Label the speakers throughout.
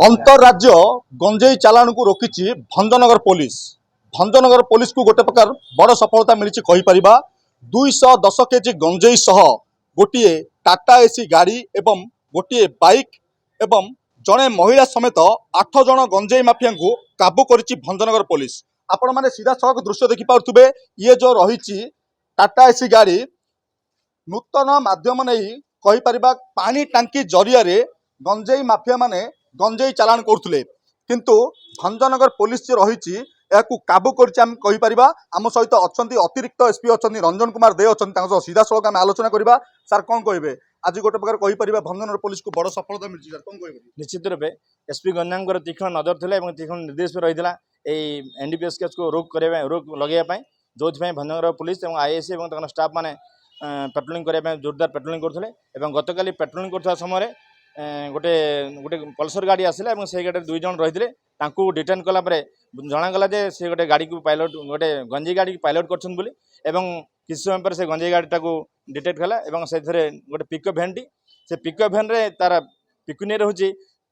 Speaker 1: अंतरराज्य गंजेई चालाण को रोकी Bhanjanagar police. Bhanjanagar police को गोटे प्रकार बड़ सफलता मिली कहीपर। 210 केजी गंजेई सह गोटे टाटा एसी गाड़ी एवं गोटे बाइक एवं जड़े महिला समेत 8 जन गंजेई माफिया को काबू करिछि भंजनगर पुलिस। आपण माने सीधा सड़क दृश्य देखि पारुथुबे। ये जो रही टाटा एसी गाड़ी नूतन माध्यम नहीं कहीपर पानी टांकी जरिया गंजेई माफिया माने गंजेई चालाण करथुले, किंतु भंजनगर पुलिस जो रही काबू कर आम सहित अच्छा अतिरिक्त एसपी अच्छा रंजन कुमार दे अच्छा सीधा सड़क आम आलोचना करवा। सार कौन कहे आज गोटे प्रकार कहीपर भंजनगर पुलिस को बड़ सफलता मिली सर कौन कह?
Speaker 2: निश्चित रूपे एसपी गंजाम तीक्ष्ण नजर थे तीक्ष्ण निर्देश भी रही है एनडीपीएस केस को रोक लगे जो भंजनगर पुलिस और आईएससी और स्टाफ मैंने पेट्रोलिंग करने जोरदार पेट्रोलिंग करते गतकाली पेट्रोलिंग कर समय गोटे गोटे पल्सर गाड़ी आसला से गाड़ी 2 जन रही डिटेन कलापर जनागला जे से गोटे गाड़ी को पायलट गोटे गंजेई गाड़ी पायलट कर किसी समय पर से गंजेई गाड़ी को डिटेक्ट कला से गोटे पिकअप भैन टी से पिकअप भैन रे तार पिकुनियर हूँ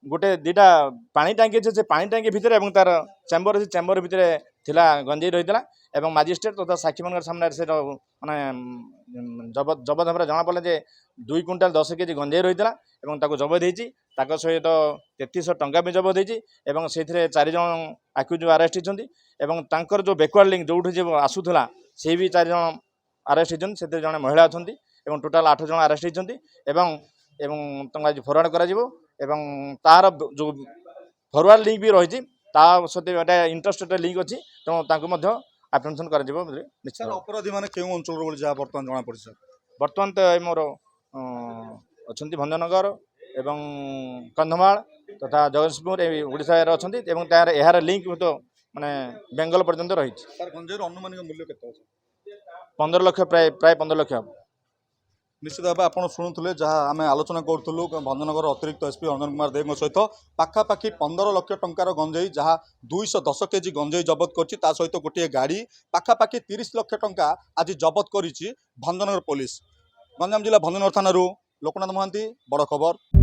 Speaker 2: गोटे 2टा पानी टांकी अच्छे से पानी टांकी भितर तार चैम्बर अच्छे चैम्बर भितर थिला गंजेई रही है मजिस्ट्रेट तथा साक्षी मान सामने से माने जबत भाव जना पड़ा जे 2 क्विंटाल 10 केजी गंजेई रही है जबत होती सहित 3300 टंका भी जबत होती से 4 जन आक्यूज अरेस्ट होती जो बैकवर्ड लिंक जो आसूला से भी 4 जन अरेस्ट होती से जड़े महिला अच्छा टोटाल 8 जन अरेस्ट होती आज फरवर्ड कर तार जो फरवर्ड लिंक भी रही सहित गोटे इंटरेस्टेड लिंक अच्छी तेणु आप्रेहेंशन कर निश्चित।
Speaker 1: अपराधी मैंने क्यों अंचल जहाँ बर्तमान जना पड़ी सर?
Speaker 2: बर्तमान तो मोर अच्छा भंजनगर एवं कंधमाल तथा जगतसिंहपुर ओडिशा अच्छा यार लिंक तो माने बेंगल पर्यंत रही।
Speaker 1: गंजेई अनुमानिक मूल्य केते?
Speaker 2: 15 लाख प्राय 15 लाख।
Speaker 1: निश्चित भाव आप शुणुले जहाँ आम आलोचना करूँ भंजनगर अतिरिक्त एसपी रंजन कुमार देव सहित पाखापाखि 15 लाख टंकार गंजेई जहाँ 210 केजी गंजेई जबत कर सहित गोटे गाड़ी पाखापाखि 30 लाख टंका आज जबत कर भंजनगर पुलिस। गंजाम जिला भंजनगर थाना लोकनाथ महांती बड़ खबर।